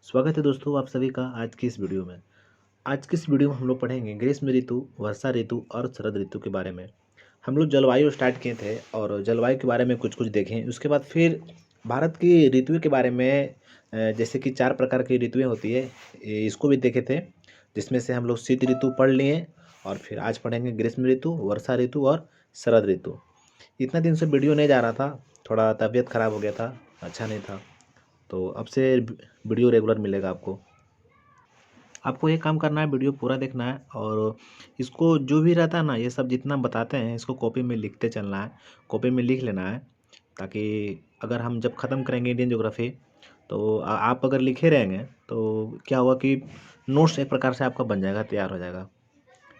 स्वागत है दोस्तों आप सभी का आज की इस वीडियो में। आज की इस वीडियो में हम लोग पढ़ेंगे ग्रीष्म ऋतु, वर्षा ऋतु और शरद ऋतु के बारे में। हम लोग जलवायु स्टार्ट किए थे और जलवायु के बारे में कुछ-कुछ देखें। उसके बाद फिर भारत की ऋतुओं के बारे में जैसे कि 4 प्रकार की ऋतुएँ होती है, इसको भी देखे थे। जिसमें से हम लोग शीत ऋतु पढ़ लिए और फिर आज पढ़ेंगे ग्रीष्म ऋतु, वर्षा ऋतु और शरद ऋतु। इतना दिन से वीडियो नहीं जा रहा था, थोड़ा तबीयत खराब हो गया था, अच्छा नहीं था। तो अब से वीडियो रेगुलर मिलेगा आपको। आपको ये काम करना है, वीडियो पूरा देखना है और इसको जो भी रहता है ना, ये सब जितना बताते हैं इसको कॉपी में लिखते चलना है, कॉपी में लिख लेना है। ताकि अगर हम जब ख़त्म करेंगे इंडियन ज्योग्राफी तो आप अगर लिखे रहेंगे तो क्या होगा कि नोट्स एक प्रकार से आपका बन जाएगा, तैयार हो जाएगा।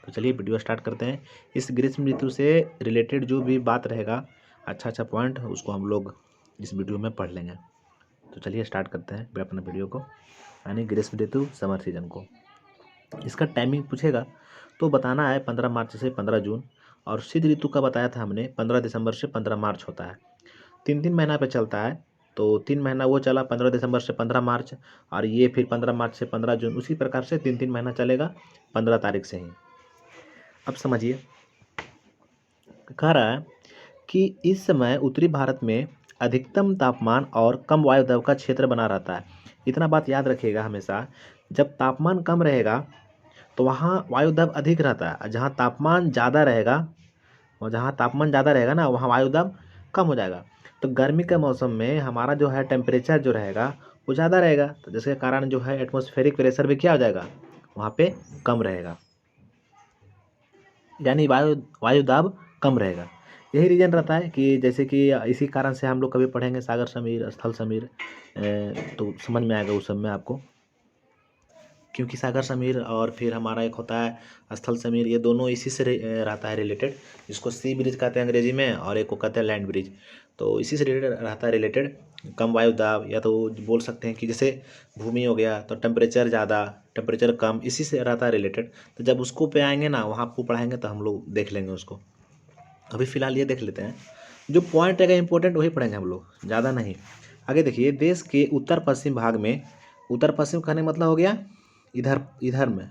तो चलिए वीडियो स्टार्ट करते हैं। इस ग्रीष्म ऋतु से रिलेटेड जो भी बात रहेगा, अच्छा पॉइंट, उसको हम लोग इस वीडियो में पढ़ लेंगे। तो चलिए स्टार्ट करते हैं अपना वीडियो को, यानी ग्रीष्म ऋतु समर सीजन को। इसका टाइमिंग पूछेगा तो बताना है 15 मार्च से 15 जून। और शीत ऋतु का बताया था हमने 15 दिसंबर से 15 मार्च होता है। 3-3 महीना पे चलता है। तो 3 महीना वो चला 15 दिसंबर से 15 मार्च, और ये फिर 15 मार्च से 15 जून, उसी प्रकार से 3-3 महीना चलेगा 15 तारीख से ही। अब समझिए, कह रहा है कि इस समय उत्तरी भारत में अधिकतम तापमान और कम वायु दाब का क्षेत्र बना रहता है। इतना बात याद रखिएगा हमेशा, जब तापमान कम रहेगा तो वहाँ वायु दाब अधिक रहता है, और जहाँ तापमान ज़्यादा रहेगा ना, वहाँ वायु दाब कम हो जाएगा। तो गर्मी के मौसम में हमारा जो है टेम्परेचर जो रहेगा वो ज़्यादा रहेगा, तो जिसके कारण जो है एटमॉस्फेरिक प्रेशर भी क्या हो जाएगा, वहाँ पे कम रहेगा, यानी वायु वायु दाब कम रहेगा। यही रीज़न रहता है कि जैसे कि इसी कारण से हम लोग कभी पढ़ेंगे सागर समीर, स्थल समीर, तो समझ में आएगा उस सब में आपको। क्योंकि सागर समीर और फिर हमारा एक होता है स्थल समीर, ये दोनों इसी से रहता है रिलेटेड। जिसको सी ब्रिज कहते हैं अंग्रेजी में, और एक को कहते हैं लैंड ब्रिज। तो इसी से रिलेटेड रहता है, रिलेटेड। कम वायु दाब, या तो बोल सकते हैं कि जैसे भूमि हो गया तो टेम्परेचर ज़्यादा, टेम्परेचर कम, इसी से रहता है रिलेटेड। तो जब उसको पे आएंगे ना, वहाँ आपको पढ़ाएंगे तो हम लोग देख लेंगे उसको। अभी फ़िलहाल ये देख लेते हैं, जो पॉइंट रहेगा इंपॉर्टेंट वही पढ़ेंगे हम लोग, ज़्यादा नहीं। आगे देखिए, देश के उत्तर पश्चिम भाग में, उत्तर पश्चिम कहने का मतलब हो गया इधर, इधर में,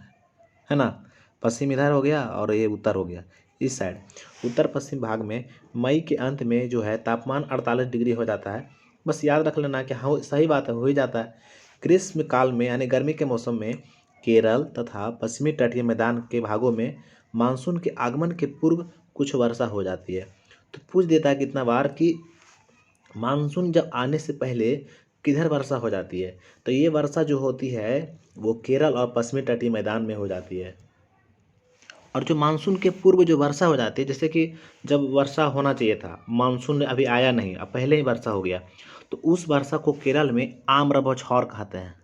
है ना। पश्चिम इधर हो गया और ये उत्तर हो गया इस साइड। उत्तर पश्चिम भाग में मई के अंत में जो है तापमान 48 डिग्री हो जाता है। बस याद रख लेना कि हाँ, सही बात है, हो ही जाता है। ग्रीष्म काल में यानी गर्मी के मौसम में केरल तथा पश्चिमी तटीय मैदान के भागों में मानसून के आगमन के पूर्व कुछ वर्षा हो जाती है। तो पूछ देता है कितना बार कि मानसून जब आने से पहले किधर वर्षा हो जाती है। तो ये वर्षा जो होती है वो केरल और पश्चिमी तटीय मैदान में हो जाती है। और जो मानसून के पूर्व जो वर्षा हो जाती है, जैसे कि जब वर्षा होना चाहिए था, मानसून अभी आया नहीं, अब पहले ही वर्षा हो गया, तो उस वर्षा को केरल में आम्र बौछार कहते हैं।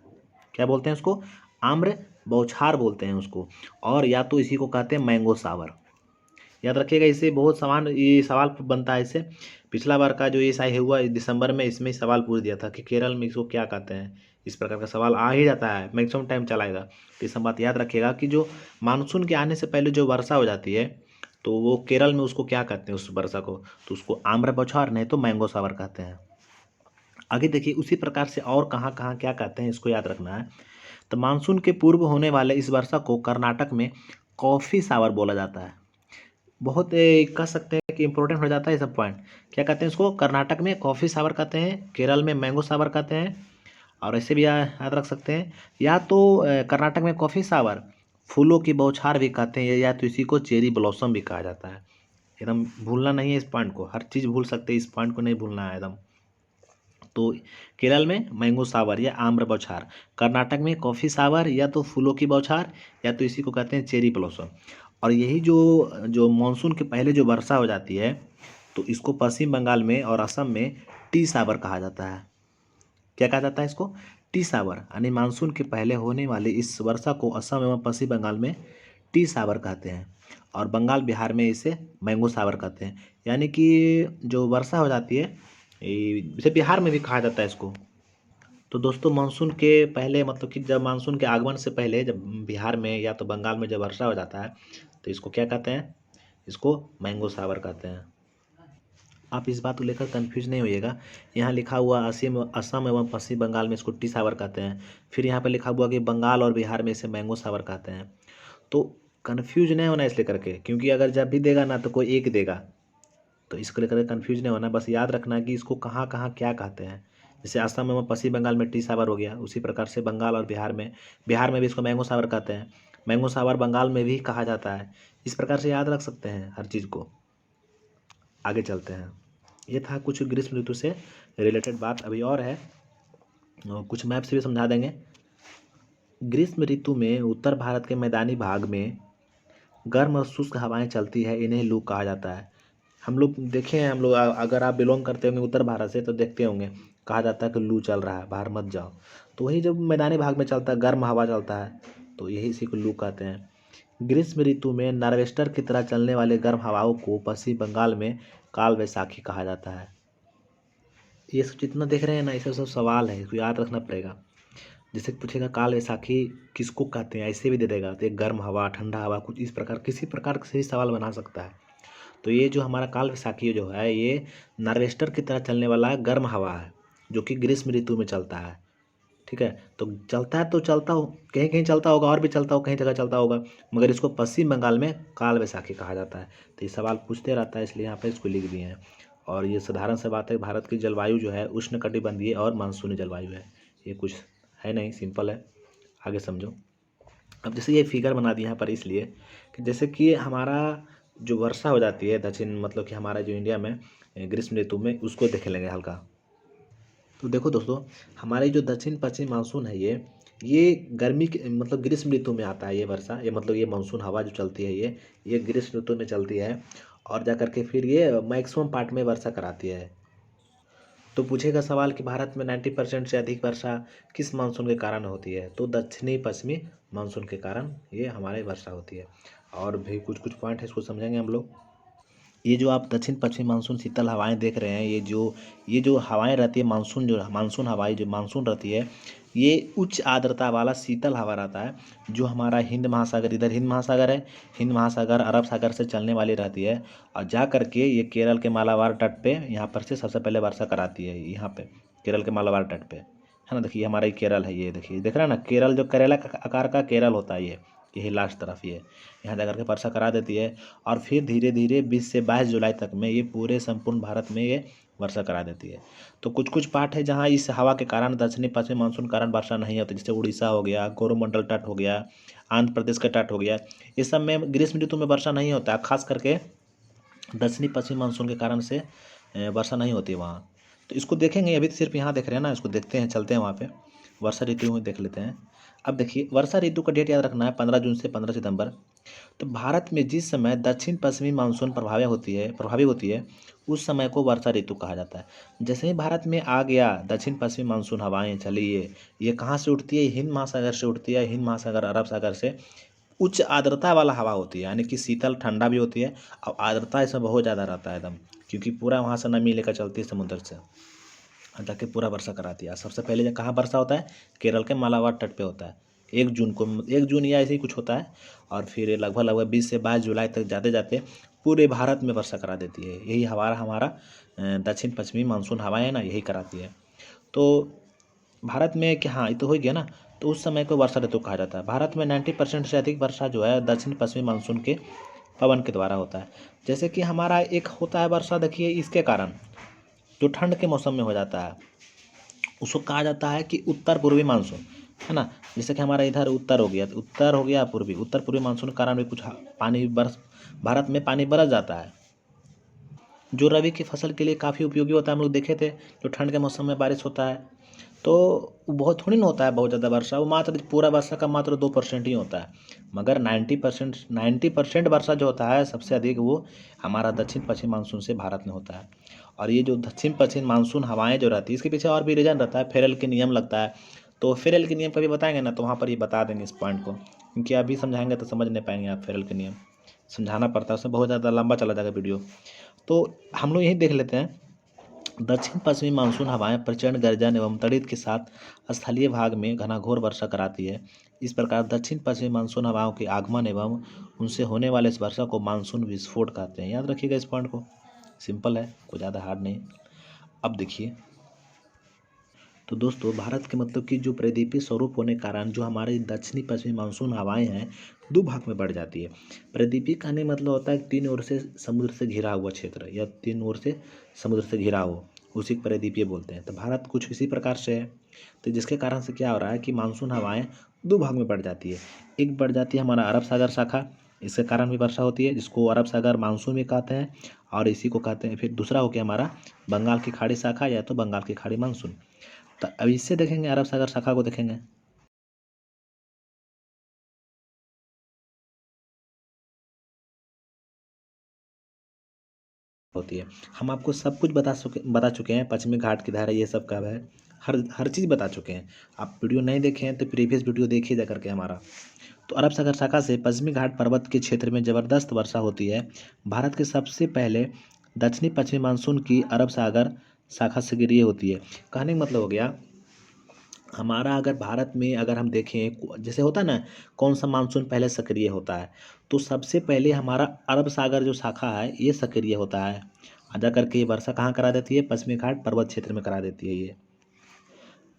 क्या बोलते हैं उसको? आम्र बौछार बोलते हैं उसको। और या तो इसी को कहते हैं मैंगो सावर। याद रखिएगा, इससे बहुत सवाल, ये सवाल बनता है इससे। पिछला बार का जो ये शायद हुआ दिसंबर में, इसमें ही सवाल पूछ दिया था कि केरल में इसको क्या कहते हैं। इस प्रकार का सवाल आ ही जाता है, मैक्सिमम टाइम चलाएगा। तो ये सब बात याद रखिएगा कि जो मानसून के आने से पहले जो वर्षा हो जाती है, तो वो केरल में उसको क्या कहते हैं उस वर्षा को, तो उसको आम्र बौछार, नहीं तो मैंगो सावर कहते हैं। आगे देखिए, उसी प्रकार से और कहाँ कहाँ क्या कहते हैं, इसको याद रखना है। तो मानसून के पूर्व होने वाले इस वर्षा को कर्नाटक में कॉफ़ी सावर बोला जाता है। बहुत कह सकते हैं कि इम्पोर्टेंट हो जाता है ये सब पॉइंट। क्या कहते हैं इसको? कर्नाटक में कॉफ़ी सावर कहते हैं, केरल में मैंगो सावर कहते हैं। और ऐसे भी याद रख सकते हैं, या तो कर्नाटक में कॉफ़ी सावर, फूलों की बौछार भी कहते हैं, या तो इसी को चेरी ब्लॉसम भी कहा जाता है। एकदम भूलना नहीं है इस पॉइंट को, हर चीज़ भूल सकते हैं, इस पॉइंट को नहीं भूलना है एकदम। तो केरल में मैंगो सावर या आम्र बौछार, कर्नाटक में कॉफ़ी सावर या तो फूलों की बौछार, या तो इसी को कहते हैं चेरी ब्लॉसम। और यही जो जो मानसून के पहले जो वर्षा हो जाती है, तो इसको पश्चिम बंगाल में और असम में टी सावर कहा जाता है। क्या कहा जाता है इसको? टी सावर, यानी मानसून के पहले होने वाली इस वर्षा को असम एवं पश्चिम बंगाल में टी सावर कहते हैं, और बंगाल बिहार में इसे मैंगो सावर कहते हैं। यानी कि जो वर्षा हो जाती है, इसे बिहार में भी कहा जाता है इसको। तो दोस्तों, मानसून के पहले मतलब कि जब मानसून के आगमन से पहले जब बिहार में या तो बंगाल में जब वर्षा हो जाता है, तो इसको क्या कहते हैं? इसको मैंगो सावर कहते हैं। आप इस बात को लेकर कंफ्यूज नहीं होइएगा। यहाँ लिखा हुआ असम एवं पश्चिम बंगाल में इसको टी सावर कहते हैं। फिर यहाँ पे लिखा हुआ कि बंगाल और बिहार में इसे मैंगो सावर कहते हैं। तो कन्फ्यूज नहीं होना इसलिए करके, क्योंकि अगर जब भी देगा ना तो कोई एक देगा, तो इसको लेकर कन्फ्यूज नहीं होना। बस याद रखना कि इसको कहाँ कहाँ क्या कहते हैं। जैसे असम एवं पश्चिम बंगाल में टी सावर हो गया, उसी प्रकार से बंगाल और बिहार में भी इसको मैंगो सावर कहते हैं। मैंगो सावर बंगाल में भी कहा जाता है। इस प्रकार से याद रख सकते हैं हर चीज़ को। आगे चलते हैं। ये था कुछ ग्रीष्म ऋतु से रिलेटेड बात। अभी और है, कुछ मैप से भी समझा देंगे। ग्रीष्म ऋतु में उत्तर भारत के मैदानी भाग में गर्म और शुष्क हवाएं चलती है, इन्हें लू कहा जाता है। हम लोग देखे हैं, हम लोग अगर आप बिलोंग करते होंगे उत्तर भारत से तो देखते होंगे, कहा जाता है कि लू चल रहा है, बाहर मत जाओ। तो वही जब मैदानी भाग में चलता है, गर्म हवा चलता है, तो यही इसी को लू कहते हैं। ग्रीष्म ऋतु में नार्वेस्टर की तरह चलने वाले गर्म हवाओं को पश्चिम बंगाल में काल वैसाखी कहा जाता है। ये सब जितना देख रहे हैं ना, ये सब सवाल है, इसको याद रखना पड़ेगा। जैसे पूछेगा काल वैसाखी किसको कहते हैं, ऐसे भी दे देगा तो एक गर्म हवा, ठंडा हवा, कुछ इस प्रकार किसी प्रकार से भी सवाल बना सकता है। तो ये जो हमारा काल वैसाखी जो है, ये नार्वेस्टर की तरह चलने वाला गर्म हवा है, जो कि ग्रीष्म ऋतु में चलता है। ठीक है, तो चलता है तो चलता हो, कहीं कहीं चलता होगा और भी चलता हो, कहीं जगह चलता होगा, मगर इसको पश्चिम बंगाल में काल वैसाखी कहा जाता है। तो ये सवाल पूछते रहता है, इसलिए यहाँ पे इसको लिख दिए हैं। और ये साधारण सी बात है, भारत की जलवायु जो है उष्णकटिबंधीय और मानसूनी जलवायु है। ये कुछ है नहीं, सिंपल है, आगे समझो। अब जैसे ये फिगर बना दिया यहाँ पर इसलिए कि जैसे कि हमारा जो वर्षा हो जाती है दक्षिण, मतलब कि हमारा जो इंडिया में ग्रीष्म ऋतु में, उसको देख लेंगे हल्का। तो देखो दोस्तों, हमारे जो दक्षिण पश्चिम मानसून है, ये गर्मी के मतलब ग्रीष्म ऋतु में आता है। ये वर्षा, ये मतलब ये मानसून हवा जो चलती है, ये ग्रीष्म ऋतु में चलती है, और जा करके फिर ये मैक्सिमम पार्ट में वर्षा कराती है। तो पूछेगा सवाल कि भारत में 90% से अधिक वर्षा किस मानसून के कारण होती है, तो दक्षिणी पश्चिमी मानसून के कारण ये हमारे वर्षा होती है। और भी कुछ कुछ पॉइंट है, इसको समझेंगे हम लोग। ये जो आप दक्षिण पश्चिम मानसून शीतल हवाएं देख रहे हैं, ये जो हवाएं रहती है, मानसून हवाएं जो मानसून रहती है, ये उच्च आर्द्रता वाला शीतल हवा रहता है, जो हमारा हिंद महासागर, इधर हिंद महासागर है, हिंद महासागर अरब सागर से चलने वाली रहती है, और जा करके ये केरल के मालाबार तट पे यहाँ पर से सबसे पहले वर्षा कराती है। यहाँ पे केरल के मालाबार तट पे है ना, देखिए हमारा ये केरल है, ये देखिए, देख रहे हैं ना, केरल जो करेला का आकार का केरल होता है, यही लास्ट तरफ ये यहाँ जा करके वर्षा करा देती है। और फिर धीरे धीरे 20 से 22 जुलाई तक में ये पूरे संपूर्ण भारत में ये वर्षा करा देती है। तो कुछ कुछ पार्ट है जहाँ इस हवा के कारण, दक्षिणी पश्चिमी मानसून के कारण वर्षा नहीं होती, जैसे उड़ीसा हो गया, कोरोमंडल तट हो गया, आंध्र प्रदेश का तट हो गया, इस सब में ग्रीष्म ऋतु में वर्षा नहीं होता है, खास करके दक्षिणी पश्चिमी मानसून के कारण से वर्षा नहीं होती है वहाँ। तो इसको देखेंगे, अभी तो सिर्फ यहाँ देख रहे हैं ना, इसको देखते हैं, चलते हैं वहाँ पे वर्षा ऋतु में देख लेते हैं। अब देखिए, वर्षा ऋतु का डेट याद रखना है, 15 जून से 15 सितंबर। तो भारत में जिस समय दक्षिण पश्चिमी मानसून प्रभावी होती है, उस समय को वर्षा ऋतु कहा जाता है। जैसे ही भारत में आ गया दक्षिण पश्चिमी मानसून हवाएं चली, ये कहाँ से उठती है, हिंद महासागर से उठती है, हिंद महासागर अरब सागर से। उच्च आर्द्रता वाला हवा होती है, यानी कि शीतल ठंडा भी होती है, और आर्द्रता इसमें बहुत ज़्यादा रहता है एकदम, क्योंकि पूरा वहाँ से नमी लेकर चलती है समुद्र से, जाके पूरा वर्षा कराती है। सबसे पहले जब कहाँ वर्षा होता है, केरल के मालाबार तट पे होता है, 1 जून या ऐसे ही कुछ होता है, और फिर लगभग लगभग 20 से 22 जुलाई तक जाते जाते पूरे भारत में वर्षा करा देती है। यही हमारा दक्षिण पश्चिमी मानसून हवाएं है ना, यही कराती है। तो भारत में क्या, हाँ ये तो हो गया ना, तो उस समय को वर्षा ऋतु कहा जाता है। भारत में 90% से अधिक वर्षा जो है दक्षिण पश्चिमी मानसून के पवन के द्वारा होता है। जैसे कि हमारा एक होता है वर्षा, देखिए इसके कारण जो ठंड के मौसम में हो जाता है, उसको कहा जाता है कि उत्तर पूर्वी मानसून, है ना। जैसे कि हमारा इधर उत्तर हो गया पूर्वी, उत्तर पूर्वी मानसून के कारण भी कुछ पानी भारत में पानी बरस जाता है, जो रबी की फसल के लिए काफ़ी उपयोगी होता है। हम लोग देखे थे, जो ठंड के मौसम में बारिश होता है, तो वो बहुत थोड़ी ना होता है बहुत ज़्यादा वर्षा, वो मात्र पूरा वर्षा का मात्र 2% ही होता है। मगर 90% वर्षा जो होता है सबसे अधिक, वो हमारा दक्षिण पश्चिम मानसून से भारत में होता है। और ये जो दक्षिण पश्चिम मानसून हवाएं जो रहती है, इसके पीछे और भी रीज़न रहता है, फेरल के नियम लगता है। तो फेरल के नियम कभी बताएंगे ना, तो वहाँ पर ये बता देंगे इस पॉइंट को, क्योंकि अभी समझाएंगे तो समझ नहीं पाएंगे आप। फेरल के नियम समझाना पड़ता है, उसमें बहुत ज़्यादा लंबा चला जाएगा वीडियो। तो हम लोग यही देख लेते हैं, दक्षिण पश्चिमी मानसून हवाएं प्रचंड गर्जन एवं तड़ित के साथ स्थलीय भाग में घनाघोर वर्षा कराती है। इस प्रकार दक्षिण पश्चिमी मानसून हवाओं के आगमन एवं उनसे होने वाले इस वर्षा को मानसून विस्फोट कहते हैं। याद रखिएगा इस पॉइंट को। सिंपल है, कोई ज़्यादा हार्ड नहीं। अब देखिए, तो दोस्तों भारत के मतलब कि जो प्रदीपीय स्वरूप होने के कारण जो हमारे दक्षिणी पश्चिमी मानसून हवाएं हैं दो भाग में बढ़ जाती है। प्रदीपीय कहने का मतलब होता है तीन ओर से समुद्र से घिरा हुआ क्षेत्र या तीन ओर से समुद्र से घिरा हो, उसी को प्रदीपीय बोलते हैं। तो भारत कुछ इसी प्रकार से है। तो जिसके कारण से क्या हो रहा है कि मानसून हवाएं दो भाग में बढ़ जाती है। एक बढ़ जाती है हमारा अरब सागर शाखा, इसके कारण भी वर्षा होती है, जिसको अरब सागर मानसून भी कहते हैं, और इसी को कहते हैं। फिर दूसरा हो गया हमारा बंगाल की खाड़ी शाखा या तो बंगाल की खाड़ी मानसून। तो अब इससे देखेंगे अरब सागर शाखा को देखेंगे होती है। हम आपको सब कुछ बता चुके हैं, पश्चिमी घाट की धारा ये सब कब है, हर हर चीज़ बता चुके हैं। आप वीडियो नहीं देखे हैं तो प्रीवियस वीडियो देखिए जा करके हमारा। तो अरब सागर शाखा से पश्चिमी घाट पर्वत के क्षेत्र में ज़बरदस्त वर्षा होती है। भारत के सबसे पहले दक्षिणी पश्चिमी मानसून की अरब सागर शाखा सक्रिय होती है। कहने का मतलब हो गया हमारा, अगर भारत में अगर हम देखें जैसे होता है ना कौन सा मानसून पहले सक्रिय होता है, तो सबसे पहले हमारा अरब सागर जो शाखा है ये सक्रिय होता है। आजा करके ये वर्षा कहाँ करा देती है, पश्चिमी घाट पर्वत क्षेत्र में करा देती है ये।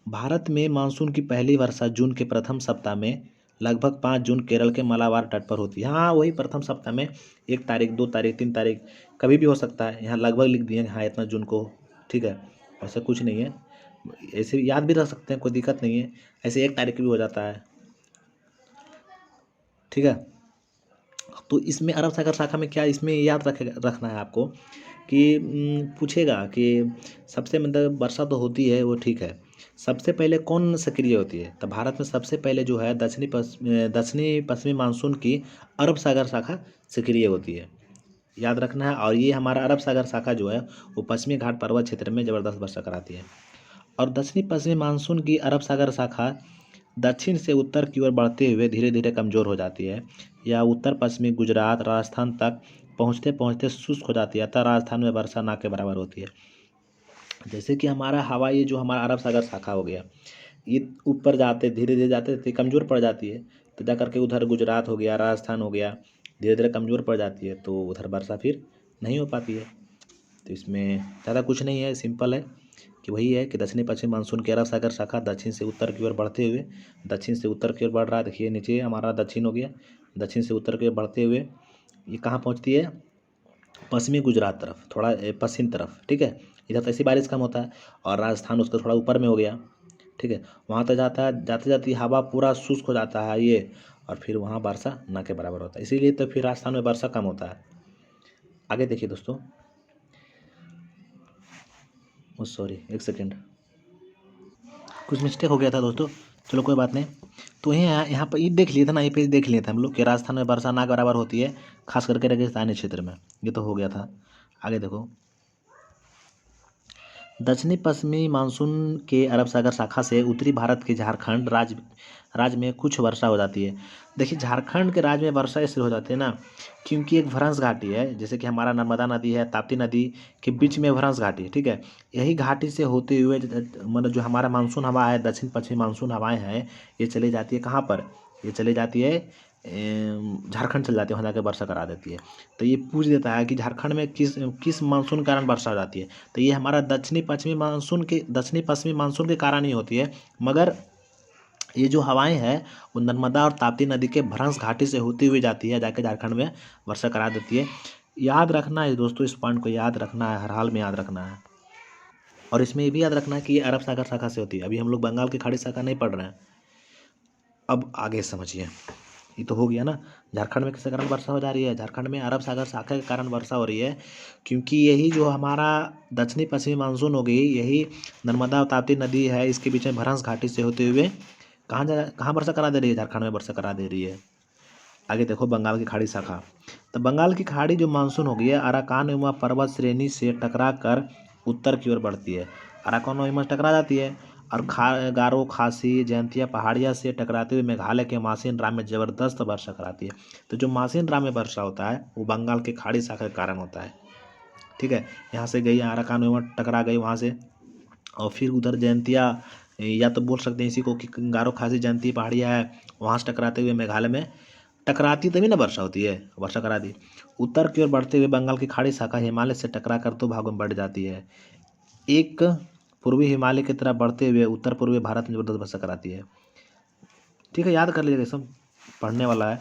भारत में मानसून की पहली वर्षा जून के प्रथम सप्ताह में लगभग 5 जून केरल के मलाबार तट पर होती है। हाँ वही प्रथम सप्ताह में 1 तारीख 2 तारीख 3 तारीख कभी भी हो सकता है, यहाँ लगभग लिख दिए हाँ इतना जून को, ठीक है, ऐसा कुछ नहीं है, ऐसे याद भी रख सकते हैं, कोई दिक्कत नहीं है, ऐसे 1 तारीख भी हो जाता है, ठीक है। तो इसमें अरब सागर शाखा में क्या इसमें याद रखना है आपको कि पूछेगा कि सबसे मतलब वर्षा तो होती है वो ठीक है, सबसे पहले कौन सक्रिय होती है, तो भारत में सबसे पहले जो है दक्षिणी पश्चिमी मानसून की अरब सागर शाखा सक्रिय होती है, याद रखना है। और ये हमारा अरब सागर शाखा जो है वो पश्चिमी घाट पर्वत क्षेत्र में ज़बरदस्त वर्षा कराती है। और दक्षिणी पश्चिमी मानसून की अरब सागर शाखा दक्षिण से उत्तर की ओर बढ़ते हुए धीरे धीरे कमज़ोर हो जाती है, या उत्तर पश्चिमी गुजरात राजस्थान तक पहुँचते पहुँचते शुष्क हो जाती है, अतः राजस्थान में वर्षा ना के बराबर होती है। जैसे कि हमारा हवा ये जो हमारा अरब सागर शाखा हो गया, ये ऊपर जाते धीरे धीरे जाते तो कमज़ोर पड़ जाती है, तो जा करके उधर गुजरात हो गया राजस्थान हो गया, धीरे धीरे कमज़ोर पड़ जाती है, तो उधर वर्षा फिर नहीं हो पाती है। तो इसमें ज़्यादा कुछ नहीं है, सिंपल है कि वही है कि दक्षिणी पश्चिम मानसून की अरब सागर शाखा दक्षिण से उत्तर की ओर बढ़ते हुए, दक्षिण से उत्तर की ओर बढ़ रहा है, देखिए नीचे हमारा दक्षिण हो गया, दक्षिण से उत्तर की ओर बढ़ते हुए ये कहाँ पहुँचती है, पश्चिमी गुजरात तरफ, थोड़ा पश्चिम तरफ, ठीक है, इधर तो ऐसी बारिश कम होता है, और राजस्थान उसका थोड़ा ऊपर में हो गया, ठीक है, वहाँ तक जाता है, जाते जाते हवा पूरा शुष्क हो जाता है ये, और फिर वहाँ वर्षा ना के बराबर होता है, इसीलिए तो फिर राजस्थान में वर्षा कम होता है। आगे देखिए दोस्तों, सॉरी एक सेकेंड, कुछ मिस्टेक हो गया था दोस्तों, चलो कोई बात नहीं। तो यहाँ पर ये देख लिए थे ना, ये पेज देख लिए थे हम लोग कि राजस्थान में वर्षा ना बराबर होती है, खास करके रेगिस्तानी क्षेत्र में, ये तो हो गया था। आगे देखो, दक्षिणी पश्चिमी मानसून के अरब सागर शाखा से उत्तरी भारत के झारखंड राज्य में कुछ वर्षा हो जाती है। देखिए झारखंड के राज्य में वर्षा इसलिए हो जाती है ना, क्योंकि एक भ्रंश घाटी है, जैसे कि हमारा नर्मदा नदी है, ताप्ती नदी के बीच में भ्रंश घाटी है, ठीक है, यही घाटी से होते हुए मतलब जो हमारा मानसून हवा है, दक्षिण पश्चिमी मानसून हवाएं हैं, ये चली जाती है कहाँ पर, ये चली जाती है झारखंड चल जाती है, वहाँ जाकर वर्षा करा देती है। तो ये पूछ देता है कि झारखंड में किस किस मानसून के कारण वर्षा हो जाती है, तो ये हमारा दक्षिणी पश्चिमी मानसून के कारण ही होती है, मगर ये जो हवाएं हैं वो नर्मदा और ताप्ती नदी के भ्रंश घाटी से होती हुई जाती है, जाके झारखंड में वर्षा करा देती है। याद रखना है दोस्तों, इस पॉइंट को याद रखना है, हर हाल में याद रखना है। और इसमें ये भी याद रखना है कि ये अरब सागर शाखा से होती है, अभी हम लोग बंगाल की खाड़ी शाखा नहीं पढ़ रहे हैं। अब आगे समझिए, ये तो हो गया ना, झारखंड में किसके कारण वर्षा हो जा रही है, झारखंड में अरब सागर शाखा के कारण वर्षा हो रही है, क्योंकि यही जो हमारा दक्षिणी पश्चिमी मानसून हो गई, यही नर्मदा और ताप्ती नदी है, इसके बीच में भ्रंश घाटी से होते हुए कहाँ वर्षा करा दे रही है, झारखंड में वर्षा करा दे रही है। आगे देखो बंगाल की खाड़ी शाखा, तो बंगाल की खाड़ी जो मानसून हो गई है अराकानयुमा पर्वत श्रेणी से टकरा कर उत्तर की ओर बढ़ती है, अराकानयुमा से टकरा जाती है, और गारो खासी जयंतिया पहाड़िया से टकराते हुए मेघालय के मासिन राम में ज़बरदस्त वर्षा कराती है। तो जो मासिन राम में वर्षा होता है वो बंगाल की खाड़ी शाखा के कारण होता है, ठीक है, यहाँ से गई अराकानयुमा टकरा गई वहाँ से, और फिर उधर जयंतिया, या तो बोल सकते हैं इसी को कि गारो खासी जयंती पहाड़िया है, वहाँ से टकराते हुए मेघालय में टकराती तभी ना वर्षा होती है, वर्षा करा दी, उत्तर की ओर बढ़ते हुए बंगाल की खाड़ी शाखा हिमालय से टकराकर दो भागों में बढ़ जाती है। एक पूर्वी हिमालय की तरफ बढ़ते हुए उत्तर पूर्वी भारत में जबरदस्त वर्षा कराती है। ठीक है, याद कर लीजिएगा, सब पढ़ने वाला है।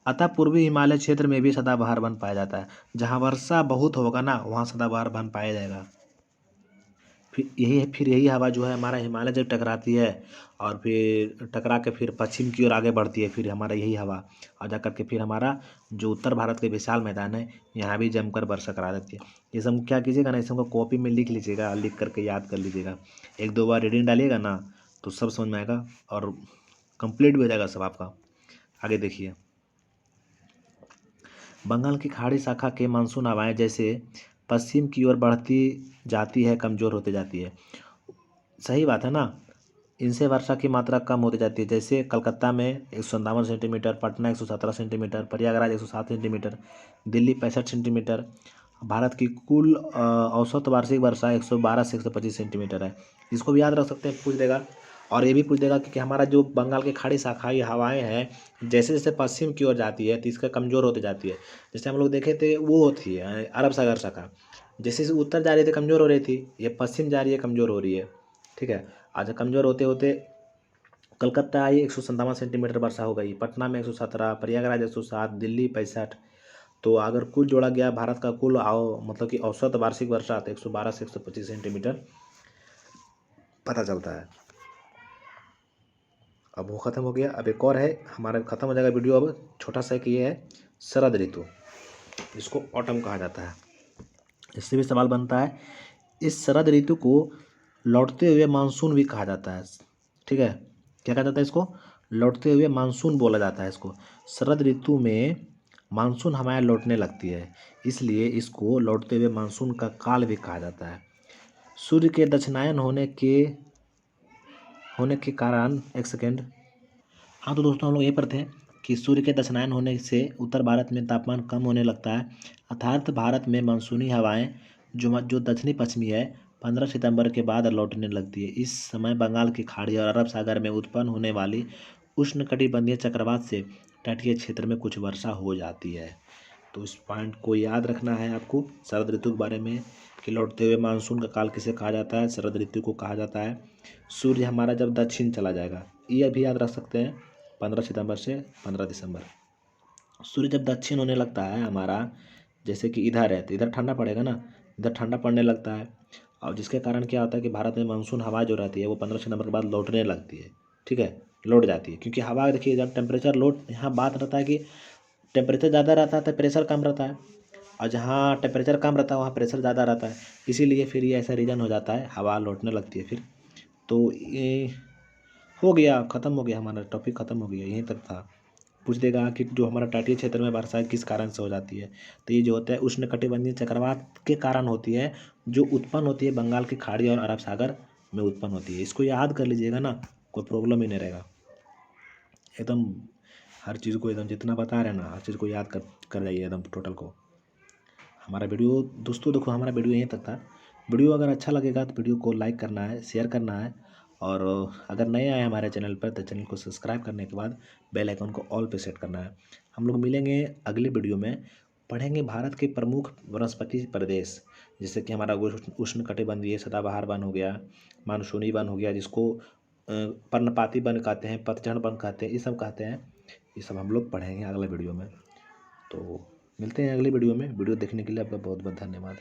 अतः पूर्वी हिमालय क्षेत्र में भी सदाबहार वन पाया जाता है। जहाँ वर्षा बहुत होगा ना, वहाँ सदाबहार वन पाया जाएगा। फिर यही हवा जो है हमारा हिमालय जब टकराती है और फिर टकरा के फिर पश्चिम की ओर आगे बढ़ती है, फिर हमारा यही हवा और जा करके फिर हमारा जो उत्तर भारत के विशाल मैदान है यहाँ भी जमकर वर्षा करा देती है। ये सब क्या कीजिएगा ना, इस सबको कॉपी में लिख लीजिएगा, लिख करके याद कर लीजिएगा। एक दो बार रीडिंग डालिएगा ना तो सब समझ में आएगा और कंप्लीट भी हो जाएगा सब आपका। आगे देखिए, बंगाल की खाड़ी शाखा के मानसून हवाएं जैसे पश्चिम की ओर बढ़ती जाती है, कमज़ोर होती जाती है। सही बात है ना, इनसे वर्षा की मात्रा कम होती जाती है। जैसे कलकत्ता में 157 centimetre, Patna 117 centimetre, Prayagraj 107 centimetre, Delhi 65 centimetre. Bharat की कुल औसत वार्षिक वर्षा 112 से 125 सेंटीमीटर है। इसको भी याद रख सकते हैं, पूछ देगा। और ये भी पूछ देगा कि हमारा जो बंगाल की खाड़ी शाखाई हवाएं हैं जैसे जैसे पश्चिम की ओर जाती है तो इसका कमज़ोर होती जाती है। जैसे हम लोग देखे थे वो होती है अरब सागर शाखा, जैसे जैसे उत्तर जा रही थी कमज़ोर हो रही थी, ये पश्चिम जा रही है कमज़ोर हो रही है। ठीक है, आज कमज़ोर होते होते कलकत्ता आई 157 सेंटीमीटर वर्षा हो गई, पटना में 117, प्रयागराज 107, दिल्ली 65। तो अगर कुल जोड़ा गया भारत का कुल मतलब कि औसत वार्षिक वर्षा 112 से 125 सेंटीमीटर पता चलता है। अब वो ख़त्म हो गया। अब एक और है, हमारा ख़त्म हो जाएगा वीडियो। अब छोटा सा कि ये है शरद ऋतु, जिसको ऑटम कहा जाता है। इससे भी सवाल बनता है। इस शरद ऋतु को लौटते हुए मानसून भी कहा जाता है। ठीक है, क्या कहा जाता है इसको? लौटते हुए मानसून बोला जाता है इसको। शरद ऋतु में मानसून हवाएं लौटने लगती है, इसलिए इसको लौटते हुए मानसून का काल भी कहा जाता है। सूर्य के दक्षिणायन होने के कारण, एक सेकेंड, हाँ तो दोस्तों हम लोग ये पढ़ते हैं कि सूर्य के दक्षिणायन होने से उत्तर भारत में तापमान कम होने लगता है, अर्थात भारत में मानसूनी हवाएं जो दक्षिणी पश्चिमी है 15 सितंबर के बाद लौटने लगती है। इस समय बंगाल की खाड़ी और अरब सागर में उत्पन्न होने वाली उष्णकटिबंधीय चक्रवात से तटीय क्षेत्र में कुछ वर्षा हो जाती है। तो इस पॉइंट को याद रखना है आपको शरद ऋतु के बारे में कि लौटते हुए मानसून का काल किसे कहा जाता है, शरद ऋतु को कहा जाता है। सूर्य हमारा जब दक्षिण चला जाएगा, ये भी याद रख सकते हैं, 15 सितंबर से 15 दिसंबर। सूर्य जब दक्षिण होने लगता है हमारा, जैसे कि इधर है तो इधर ठंडा पड़ेगा ना, इधर ठंडा पड़ने लगता है और जिसके कारण क्या होता है कि भारत में मानसून हवा जो रहती है वो 15 सितंबर के बाद लौटने लगती है। ठीक है, लौट जाती है, क्योंकि हवा देखिए जब टेम्परेचर यहाँ बात रहता है कि टेम्परेचर ज़्यादा रहता है तो प्रेशर कम रहता है, और जहाँ टेम्परेचर कम रहता है वहाँ प्रेशर ज़्यादा रहता है, इसीलिए फिर ये ऐसा रीजन हो जाता है, हवा लौटने लगती है फिर। तो ये हो गया, ख़त्म हो गया, हमारा टॉपिक ख़त्म हो गया, यहीं तक था। पूछ देगा कि जो हमारा तटीय क्षेत्र में वर्षा किस कारण से हो जाती है, तो ये जो होता है उष्णकटिबंधीय चक्रवात के कारण होती है, जो उत्पन्न होती है बंगाल की खाड़ी और अरब सागर में उत्पन्न होती है। इसको याद कर लीजिएगा ना, कोई प्रॉब्लम ही नहीं रहेगा। एकदम हर चीज़ को एकदम जितना बता रहे हैं ना, हर चीज़ को याद कर जाइए एकदम टोटल को। हमारा वीडियो दोस्तों देखो, हमारा वीडियो यहीं तक था। वीडियो अगर अच्छा लगेगा तो वीडियो को लाइक करना है, शेयर करना है, और अगर नए आए हमारे चैनल पर तो चैनल को सब्सक्राइब करने के बाद बेल आइकन को ऑल पे सेट करना है। हम लोग मिलेंगे अगली वीडियो में, पढ़ेंगे भारत के प्रमुख वनस्पति प्रदेश, जैसे कि हमारा उष्णकटिबंधीय सदाबहार वन हो गया, मानसूनी वन हो गया, जिसको पर्णपाती वन कहते हैं, पतझड़ वन कहते हैं, ये सब कहते हैं। ये सब हम लोग पढ़ेंगे अगले वीडियो में। तो मिलते हैं अगली वीडियो में। वीडियो देखने के लिए आपका बहुत बहुत धन्यवाद।